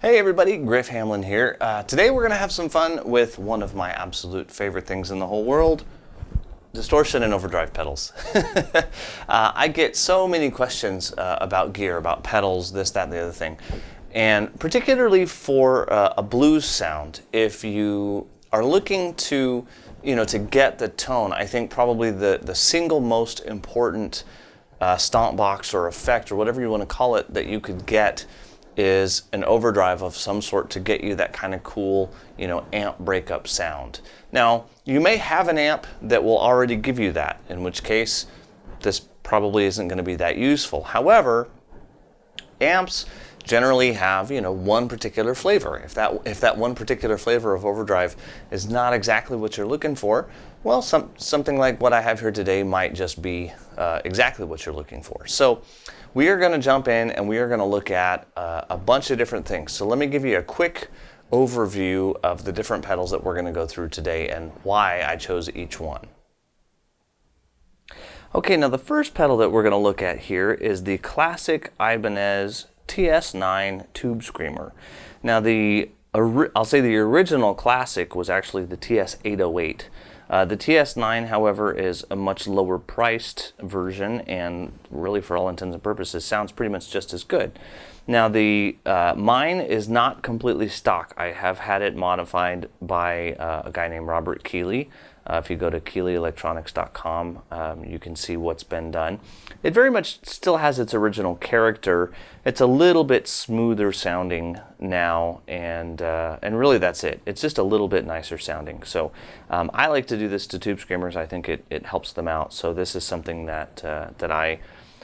Hey everybody, Griff Hamlin here. Today we're going to have some fun with one of my absolute favorite things in the whole world, distortion and overdrive pedals. I get so many questions about gear, about pedals, this, that, and the other thing. And particularly for a blues sound, if you are looking to, to get the tone, I think probably the single most important stomp box or effect or whatever you want to call it that you could get is an overdrive of some sort to get you that kind of cool, amp breakup sound. Now, you may have an amp that will already give you that, in which case this probably isn't going to be that useful. However, amps generally have, one particular flavor. If that one particular flavor of overdrive is not exactly what you're looking for, well, something like what I have here today might just be exactly what you're looking for. So we are going to jump in and we are going to look at a bunch of different things. So let me give you a quick overview of the different pedals that we're going to go through today and why I chose each one. Okay, now the first pedal that we're going to look at here is the classic Ibanez TS9 Tube Screamer. Now I'll say the original classic was actually the TS808. The TS9, however, is a much lower priced version and really for all intents and purposes sounds pretty much just as good. Now mine is not completely stock. I have had it modified by a guy named Robert Keeley. If you go to keeleyelectronics.com, you can see what's been done. It very much still has its original character. It's a little bit smoother sounding now, and really that's it. It's just a little bit nicer sounding. So I like to do this to tube screamers. I think it helps them out. So this is something that I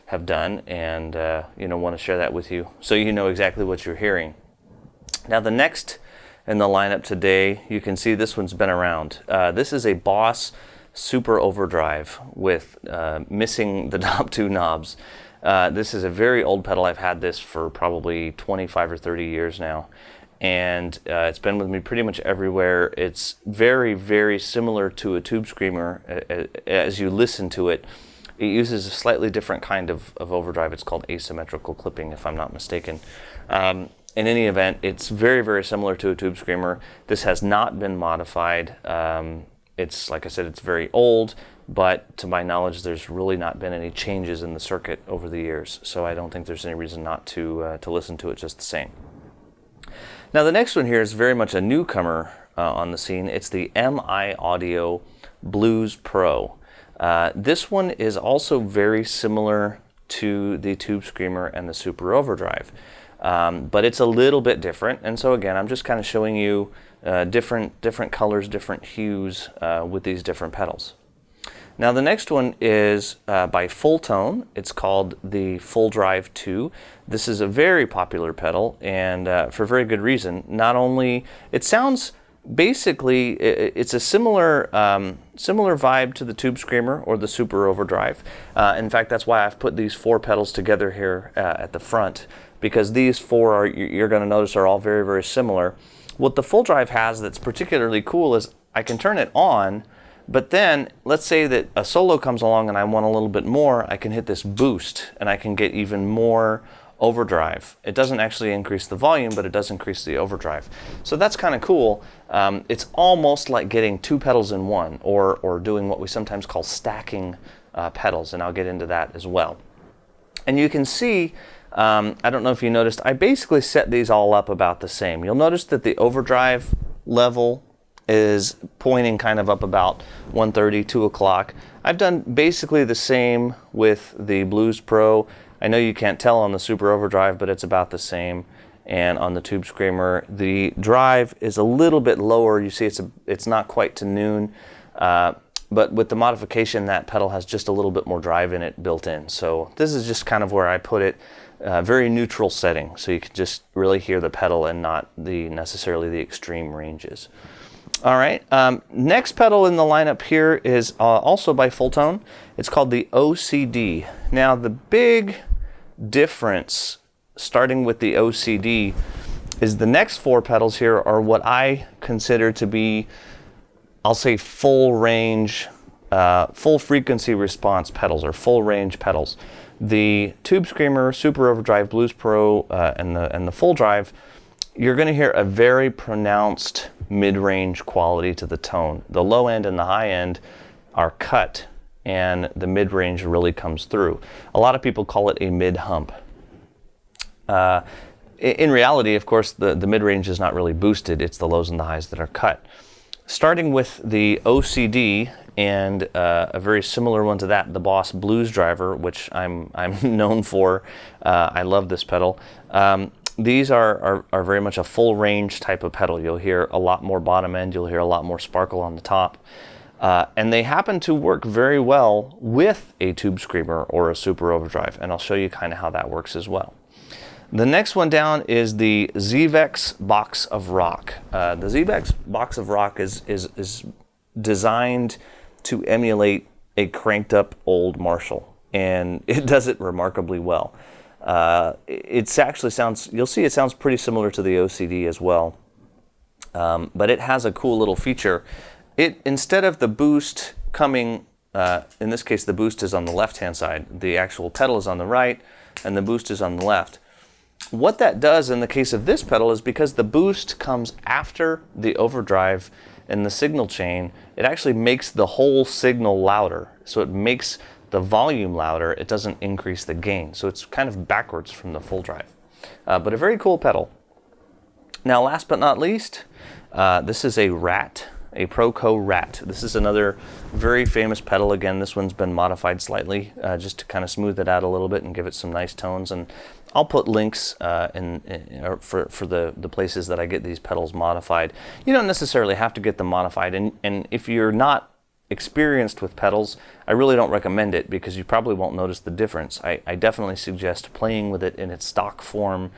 have done, and want to share that with you so you know exactly what you're hearing. Now the next in the lineup today, you can see this one's been around. This is a Boss Super Overdrive with missing the top two knobs. This is a very old pedal. I've had this for probably 25 or 30 years now, and it's been with me pretty much everywhere. It's very, very similar to a tube screamer. As you listen to it, it uses a slightly different kind of overdrive. It's called asymmetrical clipping, if I'm not mistaken. In any event, it's very, very similar to a tube screamer. This has not been modified. It's, like I said, it's very old, but to my knowledge, there's really not been any changes in the circuit over the years. So I don't think there's any reason not to listen to it just the same. Now the next one here is very much a newcomer on the scene. It's the MI Audio Blues Pro. This one is also very similar to the Tube Screamer and the Super Overdrive. But it's a little bit different, and so again, I'm just kind of showing you different colors, different hues with these different pedals. Now the next one is by Fultone. It's called the Fulldrive 2. This is a very popular pedal, and for very good reason. Not only it sounds basically it's a similar vibe to the Tube Screamer or the Super Overdrive. In fact, that's why I've put these four pedals together here at the front, because these four you're going to notice are all very, very similar. What the Fulldrive has that's particularly cool is I can turn it on, but then let's say that a solo comes along and I want a little bit more, I can hit this boost and I can get even more overdrive. It doesn't actually increase the volume, but it does increase the overdrive. So that's kind of cool. It's almost like getting two pedals in one, or doing what we sometimes call stacking pedals, and I'll get into that as well. And you can see, I don't know if you noticed, I basically set these all up about the same. You'll notice that the overdrive level is pointing kind of up about 1:30, 2 o'clock. I've done basically the same with the Blues Pro. I know you can't tell on the Super Overdrive, but it's about the same. And on the Tube Screamer, the drive is a little bit lower. You see it's not quite to noon, but with the modification, that pedal has just a little bit more drive in it built in. So this is just kind of where I put it, very neutral setting, so you can just really hear the pedal and not necessarily the extreme ranges. All right, next pedal in the lineup here is also by Fultone. It's called the OCD. Now the big difference, starting with the OCD, is the next four pedals here are what I consider to be, I'll say, full range, full frequency response pedals, or full range pedals. The Tube Screamer, Super Overdrive, Blues Pro, and the Fulldrive you're going to hear a very pronounced mid-range quality to the tone. The low end and the high end are cut, and the mid-range really comes through. A lot of people call it a mid-hump. In reality, of course, the mid-range is not really boosted. It's the lows and the highs that are cut. Starting with the OCD and a very similar one to that, the Boss Blues driver, which I'm known for. I love this pedal. These are very much a full range type of pedal. You'll hear a lot more bottom end, you'll hear a lot more sparkle on the top. And they happen to work very well with a Tube Screamer or a Super Overdrive, and I'll show you kind of how that works as well. The next one down is the ZVexx Box of Rock. The ZVexx Box of Rock is designed to emulate a cranked up old Marshall, and it does it remarkably well. It actually sounds, you'll see it sounds pretty similar to the OCD as well, but it has a cool little feature. Instead of the boost coming, in this case the boost is on the left hand side, the actual pedal is on the right and the boost is on the left. What that does in the case of this pedal is because the boost comes after the overdrive in the signal chain, it actually makes the whole signal louder. So it makes the volume louder, it doesn't increase the gain. So it's kind of backwards from the Fulldrive. But a very cool pedal. Now last but not least, this is a Rat, a Proco Rat. This is another very famous pedal. Again, this one's been modified slightly just to kind of smooth it out a little bit and give it some nice tones. And I'll put links for the places that I get these pedals modified. You don't necessarily have to get them modified, and if you're not experienced with pedals, I really don't recommend it because you probably won't notice the difference. I definitely suggest playing with it in its stock form,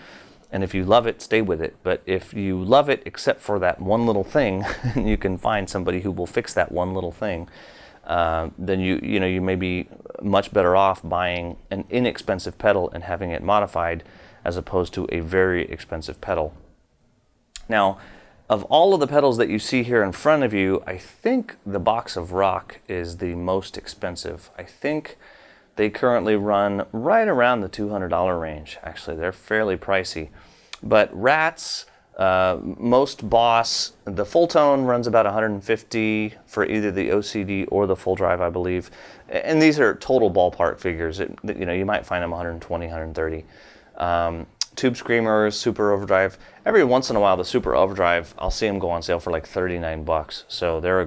and if you love it, stay with it. But if you love it except for that one little thing, you can find somebody who will fix that one little thing, then you may be much better off buying an inexpensive pedal and having it modified as opposed to a very expensive pedal. Now, of all of the pedals that you see here in front of you, I think the Box of Rock is the most expensive. I think they currently run right around the $200 range. Actually, they're fairly pricey. But Rats, most Boss, the Fulltone runs about $150 for either the OCD or the Fulldrive, I believe. And these are total ballpark figures. You might find them $120, $130. Tube Screamer, Super Overdrive. Every once in a while, the Super Overdrive, I'll see them go on sale for like 39 bucks. So they're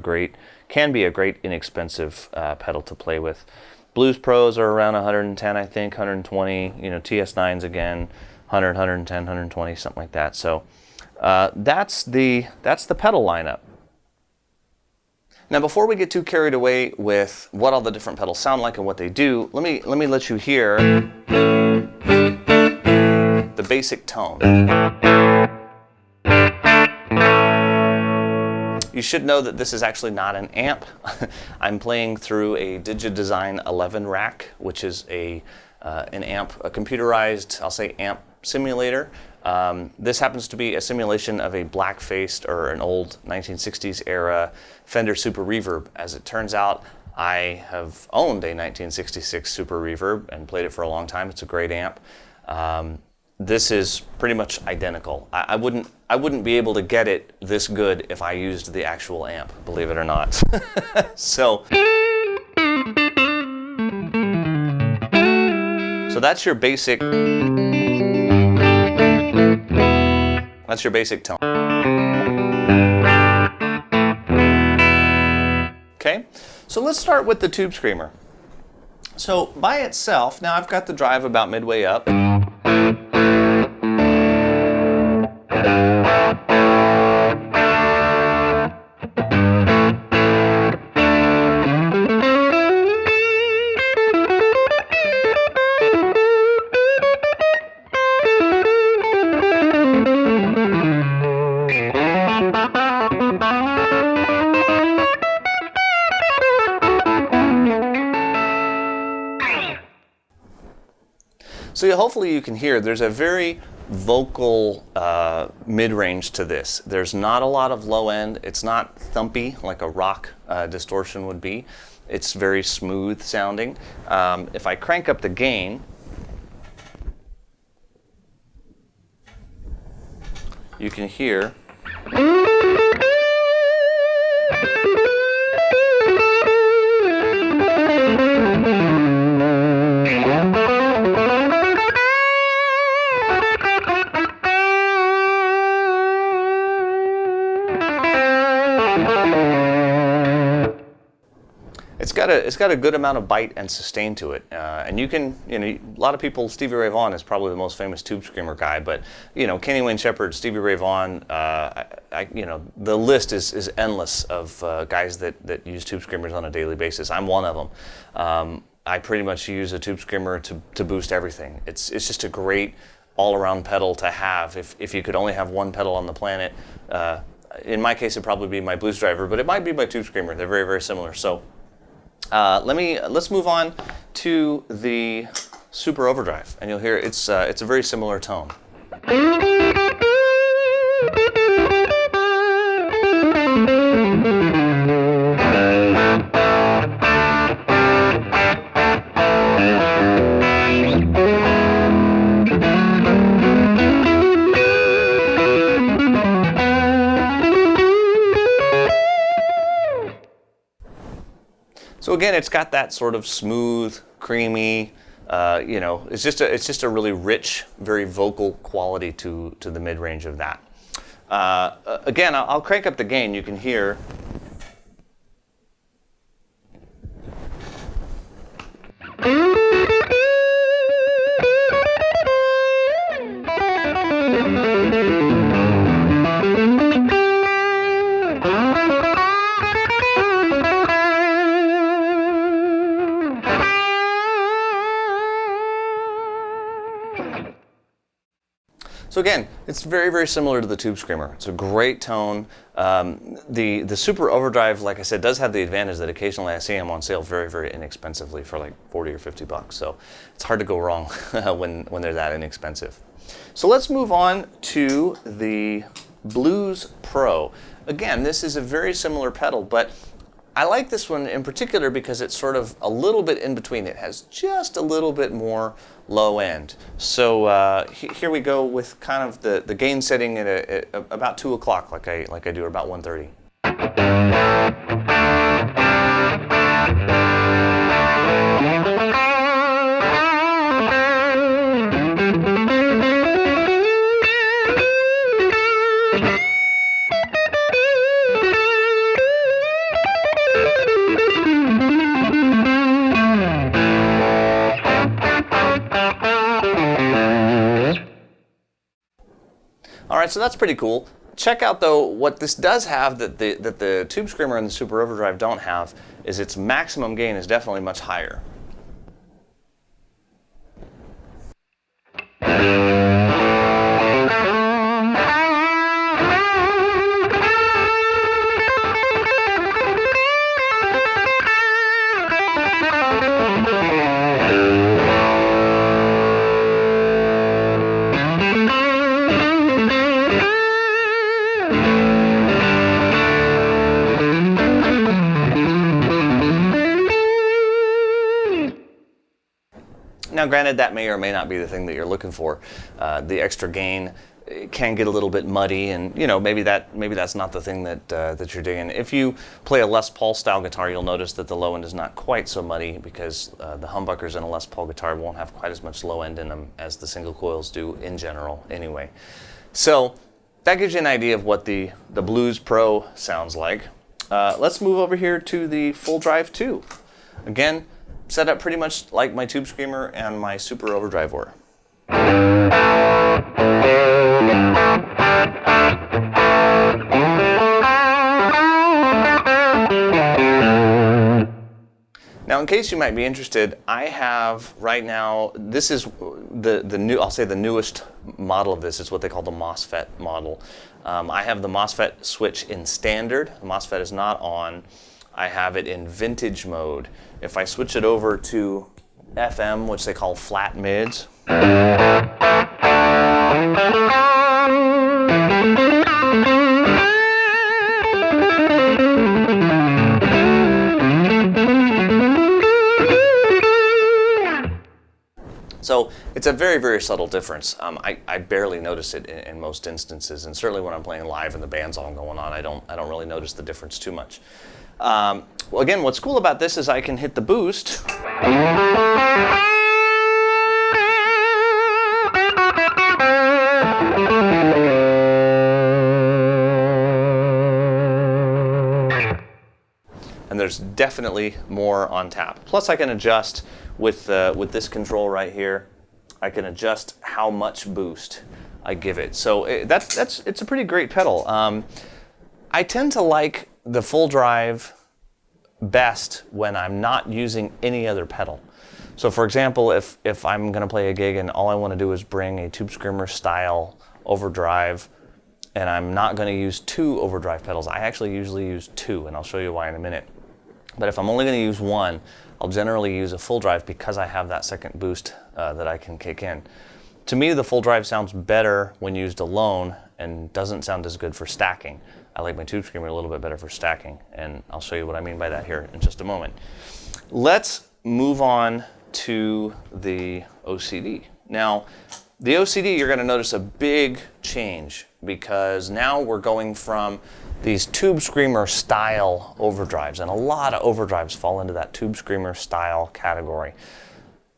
can be a great inexpensive pedal to play with. Blues Pros are around 110, I think, 120. TS9s again, 100, 110, 120, something like that. So that's the pedal lineup. Now, before we get too carried away with what all the different pedals sound like and what they do, let me let you hear the basic tone. You should know that this is actually not an amp. I'm playing through a Digidesign 11 Rack, which is an amp, a computerized, I'll say, amp simulator. This happens to be a simulation of a black-faced or an old 1960s era Fender Super Reverb. As it turns out, I have owned a 1966 Super Reverb and played it for a long time. It's a great amp. This is pretty much identical. I wouldn't be able to get it this good if I used the actual amp, believe it or not. So that's your basic tone. Okay, so let's start with the Tube Screamer. So by itself, now I've got the drive about midway up. So hopefully you can hear there's a very vocal mid-range to this. There's not a lot of low end. It's not thumpy like a rock distortion would be. It's very smooth sounding. If I crank up the gain, you can hear. It's got a good amount of bite and sustain to it, and you can, a lot of people. Stevie Ray Vaughan is probably the most famous Tube Screamer guy, but Kenny Wayne Shepherd, Stevie Ray Vaughan, the list is endless of guys that use Tube Screamers on a daily basis. I'm one of them. I pretty much use a Tube Screamer to boost everything. It's just a great all-around pedal to have. If you could only have one pedal on the planet, in my case it'd probably be my Blues Driver, but it might be my Tube Screamer. They're very, very similar. So. Let's move on to the Super Overdrive, and you'll hear it's a very similar tone. So again, it's got that sort of smooth, creamy, it's just a really rich, very vocal quality to the mid-range of that. Again, I'll crank up the gain. You can hear. So again, it's very, very similar to the Tube Screamer. It's a great tone. The Super Overdrive, like I said, does have the advantage that occasionally I see them on sale very, very inexpensively for like 40 or 50 bucks. So it's hard to go wrong when they're that inexpensive. So let's move on to the Blues Pro. Again, this is a very similar pedal, but I like this one in particular because it's sort of a little bit in between. It has just a little bit more low end. So here we go with kind of the gain setting at about 2 o'clock, like I do, or about 1:30. Alright, so that's pretty cool. Check out though, what this does have that the Tube Screamer and the Super Overdrive don't have is its maximum gain is definitely much higher. Now granted, that may or may not be the thing that you're looking for. The extra gain can get a little bit muddy, and maybe that's not the thing that you're digging. If you play a Les Paul style guitar, you'll notice that the low end is not quite so muddy because the humbuckers in a Les Paul guitar won't have quite as much low end in them as the single coils do in general anyway. So that gives you an idea of what the Blues Pro sounds like. Let's move over here to the Fulldrive 2. Again, set up pretty much like my Tube Screamer and my Super Overdrive were. Now, in case you might be interested, I have right now, this is the new, I'll say the newest model of this. It's what they call the Mosffet model. I have the Mosffet switch in standard. The Mosffet is not on. I have it in vintage mode. If I switch it over to FM, which they call flat mids, so It's a very, very subtle difference. I barely notice it in most instances, and certainly when I'm playing live and the band's all going on, I don't really notice the difference too much. Well, again, what's cool about this is I can hit the boost. And there's definitely more on tap. Plus I can adjust with this control right here. I can adjust how much boost I give it. So it's a pretty great pedal. I tend to like the Fulldrive best when I'm not using any other pedal. So for example, if I'm gonna play a gig and all I wanna do is bring a Tube Screamer style overdrive, and I'm not gonna use 2 overdrive pedals, I actually usually use 2, and I'll show you why in a minute. But if I'm only gonna use 1, I'll generally use a Fulldrive because I have that second boost that I can kick in. To me, the Fulldrive sounds better when used alone and doesn't sound as good for stacking. I like my Tube Screamer a little bit better for stacking, and I'll show you what I mean by that here in just a moment. Let's move on to the OCD. Now, the OCD, you're gonna notice a big change because now we're going from these Tube Screamer style overdrives, and a lot of overdrives fall into that Tube Screamer style category.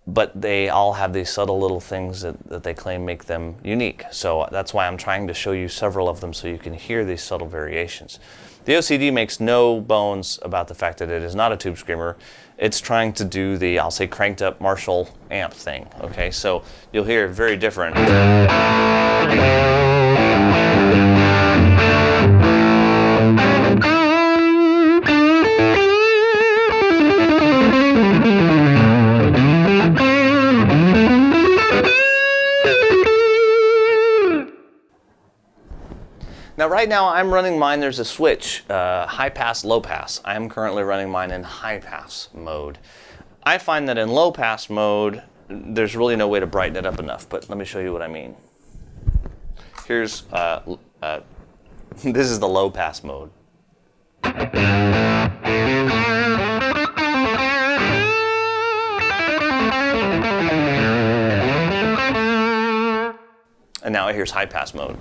But they all have these subtle little things that they claim make them unique. So that's why I'm trying to show you several of them so you can hear these subtle variations. The OCD makes no bones about the fact that it is not a Tube Screamer. It's trying to do the, I'll say, cranked up Marshall amp thing. Okay, so you'll hear it very different. Now right now I'm running mine, there's a switch, high pass, low pass. I am currently running mine in high pass mode. I find that in low pass mode, there's really no way to brighten it up enough, but let me show you what I mean. Here's, this is the low pass mode. And now here's high pass mode.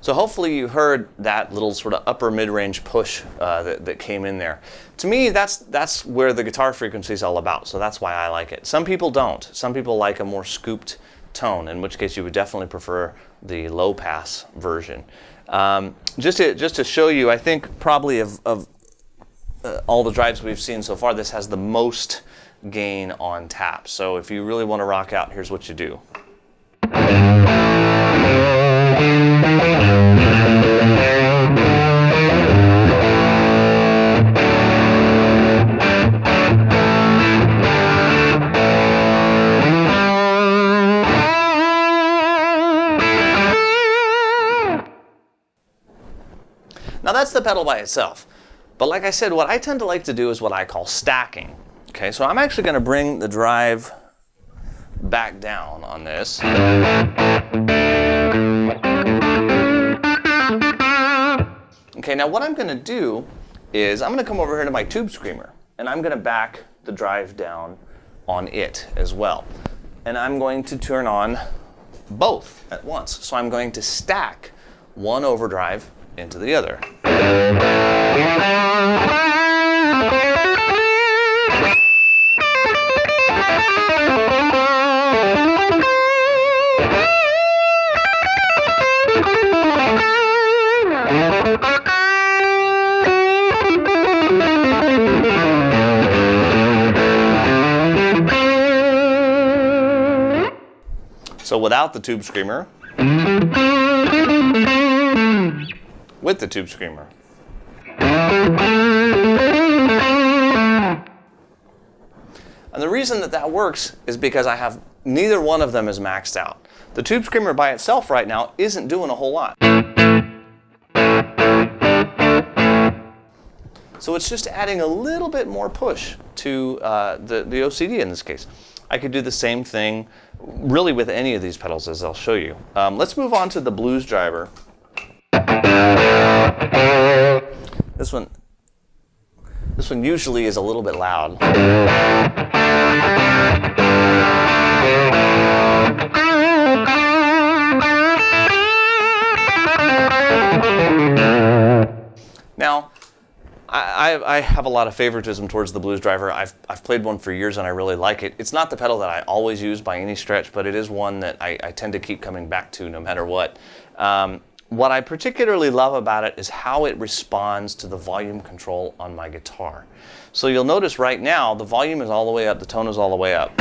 So hopefully you heard that little sort of upper mid-range push that came in there. To me, that's where the guitar frequency is all about, so that's why I like it. Some people don't. Some people like a more scooped tone, in which case you would definitely prefer the low pass version. Just to show you, I think probably of all the drives we've seen so far, this has the most gain on tap. So if you really want to rock out, here's what you do. Now that's the pedal by itself. But like I said, what I tend to like to do is what I call stacking. Okay, so I'm actually going to bring the drive back down on this. Okay, now what I'm going to do is I'm going to come over here to my Tube Screamer, and I'm going to back the drive down on it as well. And I'm going to turn on both at once. So I'm going to stack one overdrive into the other. So without the Tube Screamer, with the Tube Screamer. And the reason that works is because I have neither one of them is maxed out. The Tube Screamer by itself right now isn't doing a whole lot. So it's just adding a little bit more push to the OCD in this case. I could do the same thing really with any of these pedals, as I'll show you. Let's move on to the blues driver. This one usually is a little bit loud. Now, I have a lot of favoritism towards the Blues Driver. I've played one for years and I really like it. It's not the pedal that I always use by any stretch, but it is one that I tend to keep coming back to no matter what. What I particularly love about it is how it responds to the volume control on my guitar. So you'll notice right now the volume is all the way up, the tone is all the way up.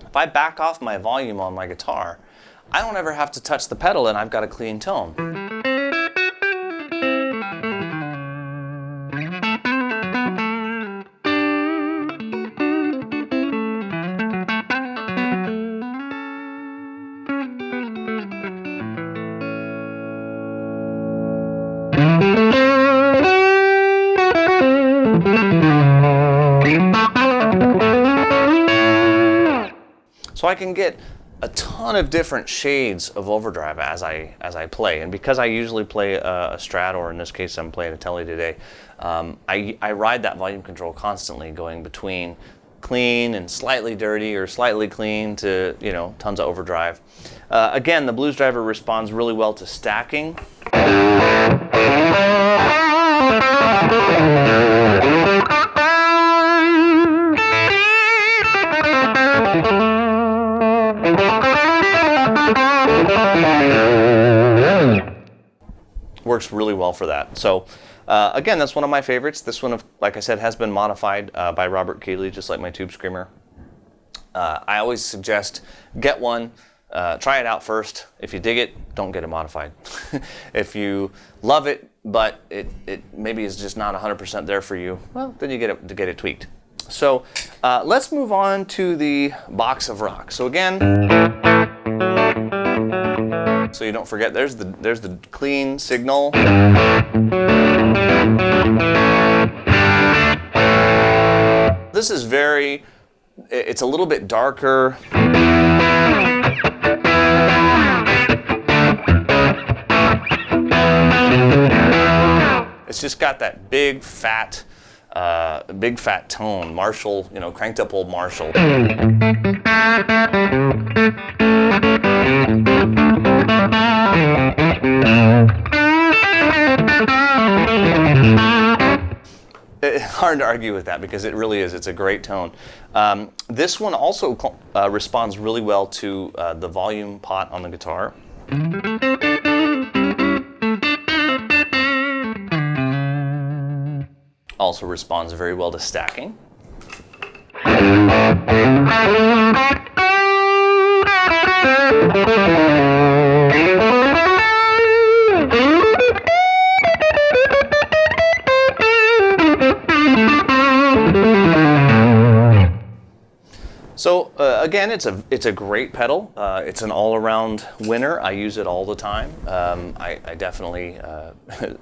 If I back off my volume on my guitar, I don't ever have to touch the pedal and I've got a clean tone. So I can get a ton of different shades of overdrive as I play, and because I usually play a Strat, or in this case I'm playing a Tele today, I ride that volume control constantly, going between clean and slightly dirty or slightly clean to, you know, tons of overdrive. Again, the Blues Driver responds really well to stacking. Works really well for that. So again, that's one of my favorites. This one, like I said, has been modified by Robert Keeley, just like my Tube Screamer. I always suggest get one, try it out first. If you dig it, don't get it modified. If you love it, but it maybe is just not 100% there for you, well, then you get it tweaked. So let's move on to the Box of Rock. So again, so you don't forget, there's the clean signal. This is it's a little bit darker. It's just got that big fat tone, Marshall, you know, cranked up old Marshall. Hard to argue with that because it really is. It's a great tone. This one also responds really well to the volume pot on the guitar. Also responds very well to stacking. So again, it's a great pedal. It's an all-around winner. I use it all the time. I definitely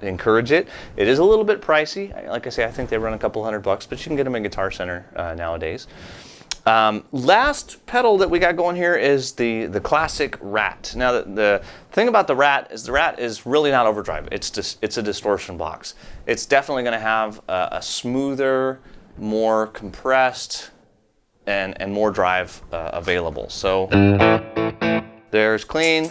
encourage it. It is a little bit pricey. Like I say, I think they run a couple $100, but you can get them in Guitar Center nowadays. Last pedal that we got going here is the classic Rat. Now the thing about the Rat is really not overdrive. It's a distortion box. It's definitely going to have a smoother, more compressed, and more drive available. So there's clean.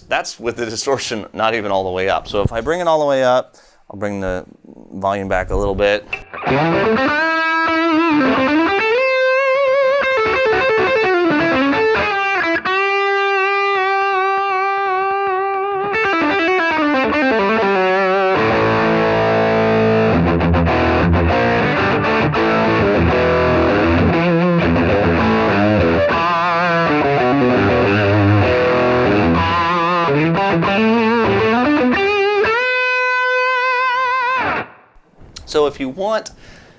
That's with the distortion not even all the way up. So if I bring it all the way up, I'll bring the volume back a little bit. So if you want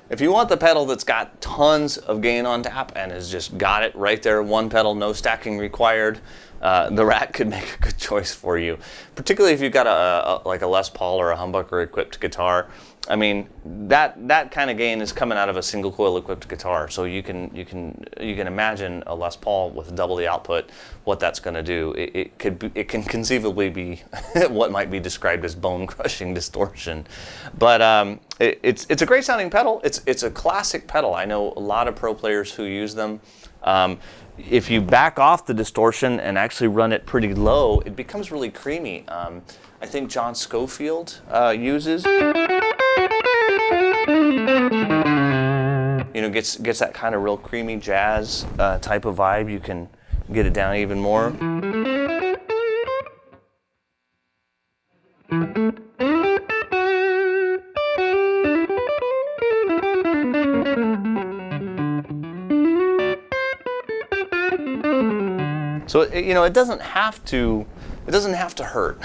the pedal that's got tons of gain on tap and has just got it right there, one pedal, no stacking required, the Rat could make a good choice for you. Particularly if you've got like a Les Paul or a humbucker equipped guitar. I mean, that kind of gain is coming out of a single coil equipped guitar. So you can imagine a Les Paul with double the output, what that's going to do. It can conceivably be what might be described as bone crushing distortion. But it's a great sounding pedal. It's a classic pedal. I know a lot of pro players who use them. If you back off the distortion and actually run it pretty low, it becomes really creamy. I think John Scofield uses. You know, gets that kind of real creamy jazz type of vibe. You can get it down even more. So you know, it doesn't have to hurt.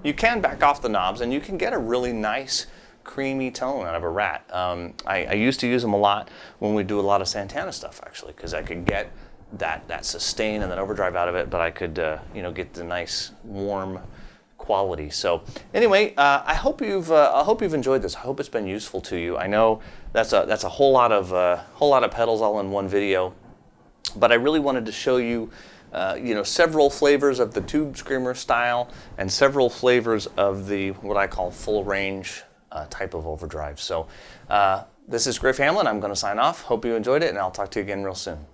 You can back off the knobs and you can get a really nice creamy tone out of a Rat. I used to use them a lot when we do a lot of Santana stuff, actually, because I could get that sustain and that overdrive out of it, but I could you know, get the nice warm quality. So anyway, I hope you've enjoyed this. I hope it's been useful to you. I know that's a whole lot of pedals all in one video, but I really wanted to show you you know, several flavors of the Tube Screamer style and several flavors of the what I call full range type of overdrive. So this is Griff Hamlin. I'm going to sign off. Hope you enjoyed it, and I'll talk to you again real soon.